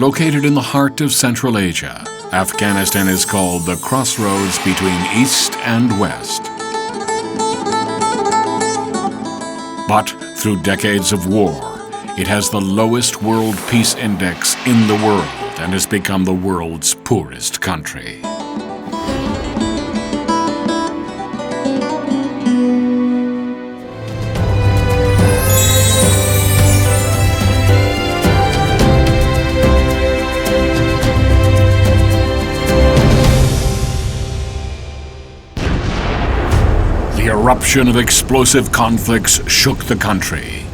Located in the heart of Central Asia, Afghanistan is called the crossroads between East and West. But through decades of war, it has the lowest World Peace Index in the world and has become the world's poorest country. The eruption of explosive conflicts shook the country.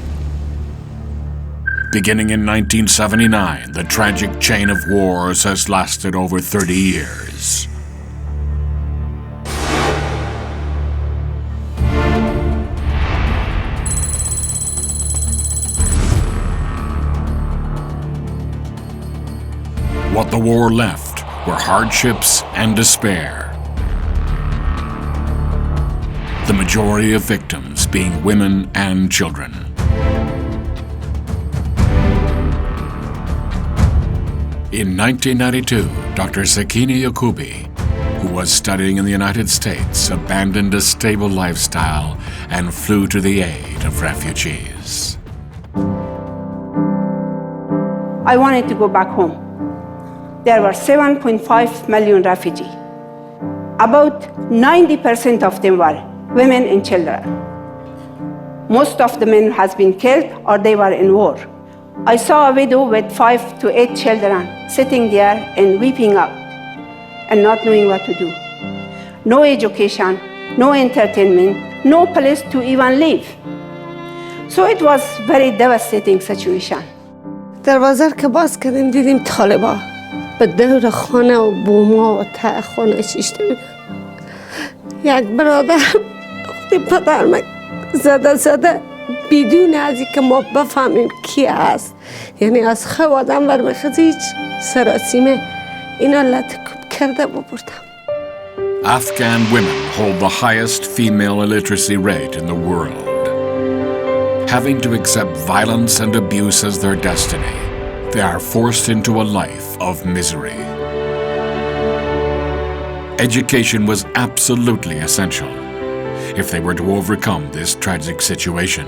Beginning in 1979, the tragic chain of wars has lasted over 30 years. What the war left were hardships and despair. The majority of victims being women and children. In 1992, Dr. Sakena Yacoobi, who was studying in the United States, abandoned a stable lifestyle and flew to the aid of refugees. I wanted to go back home. There were 7.5 million refugees. About 90% of them were women and children. Most of the men has been killed or they were in war. I saw a widow with 5 to 8 children sitting there and weeping out and not knowing what to do. No education, no entertainment, no place to even live. So it was very devastating situation. دروازه که باز کردیم دیدیم طالبا به دور خانه و بوما و ته خانه شیشته بودن. یک برادر خودی پدرم زده بدون از اینکه ما بفهمیم کی هست، یعنی از خواه آدم برمیخواد هیچ سراسیمه اینا لطکوب کرده ببردم. Afghan women hold the highest female illiteracy rate in the world. Having to accept violence and abuse as their destiny, they are forced into a life of misery. Education was absolutely essential if they were to overcome this tragic situation.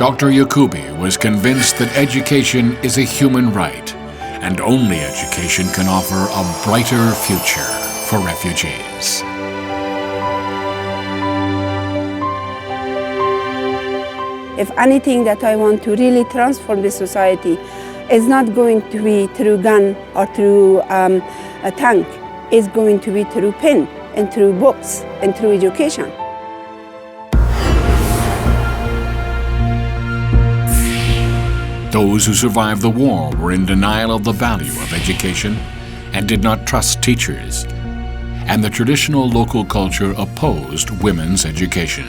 Dr. Yacoobi was convinced that education is a human right, and only education can offer a brighter future for refugees. If anything that I want to really transform the society is not going to be through gun or through a tank, it's going to be through pen and through books and through education. Those who survived the war were in denial of the value of education and did not trust teachers, and the traditional local culture opposed women's education.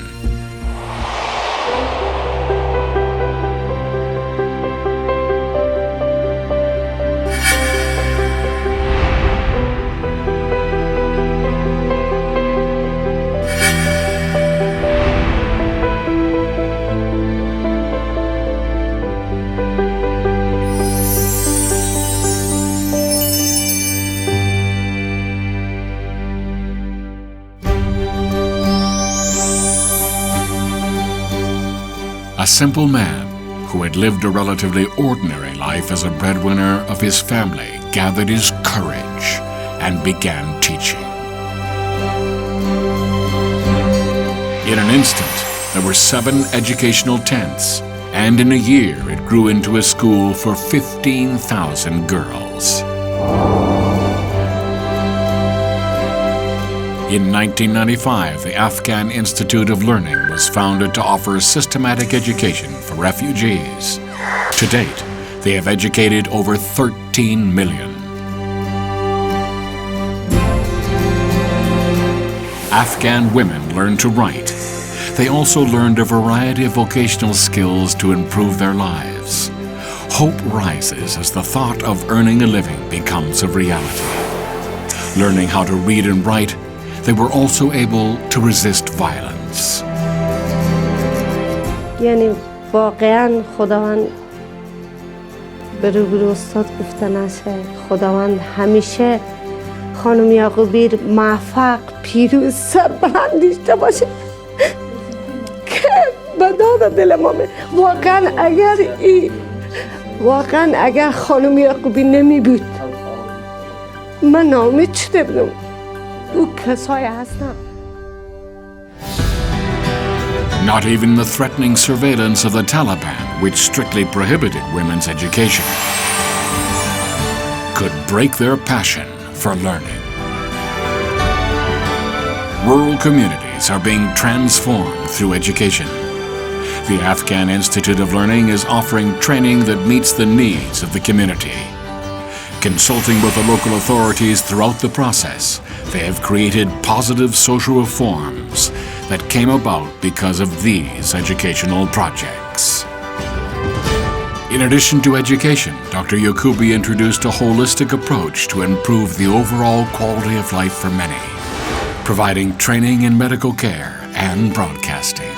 A simple man who had lived a relatively ordinary life as a breadwinner of his family gathered his courage and began teaching. In an instant, there were 7 educational tents, and in a year it grew into a school for 15,000 girls. In 1995, the Afghan Institute of Learning was founded to offer systematic education for refugees. To date, they have educated over 13 million. Afghan women learned to write. They also learned a variety of vocational skills to improve their lives. Hope rises as the thought of earning a living becomes a reality. Learning how to read and write, they were also able to resist violence. یعنی واقعا خداوند به روبرو استاد گفته نشه. خداوند همیشه خانم یعقوبی موفق، پیروز، سربلند داشته باشه که به داد دل ما واقعا اگر خانم یعقوبی نمی بود من ناامید شده بودم. او کسای هستم. Not even the threatening surveillance of the Taliban, which strictly prohibited women's education, could break their passion for learning. Rural communities are being transformed through education. The Afghan Institute of Learning is offering training that meets the needs of the community. Consulting with the local authorities throughout the process, they have created positive social reforms that came about because of these educational projects. In addition to education, Dr. Yacoobi introduced a holistic approach to improve the overall quality of life for many, providing training in medical care and broadcasting.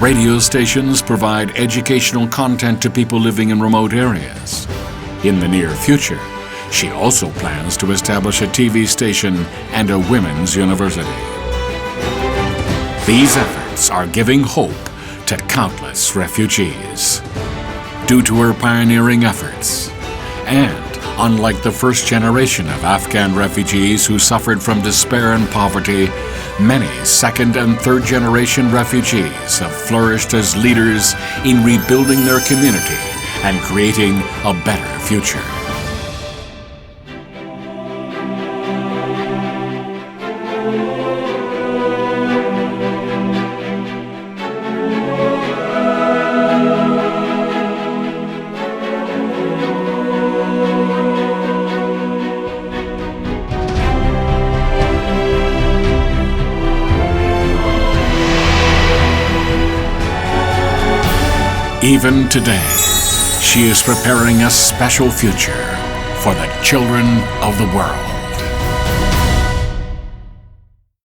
Radio stations provide educational content to people living in remote areas. In the near future, she also plans to establish a TV station and a women's university. These efforts are giving hope to countless refugees. Due to her pioneering efforts, and unlike the first generation of Afghan refugees who suffered from despair and poverty, many second and third generation refugees have flourished as leaders in rebuilding their community and creating a better future. Even today, she is preparing a special future for the children of the world.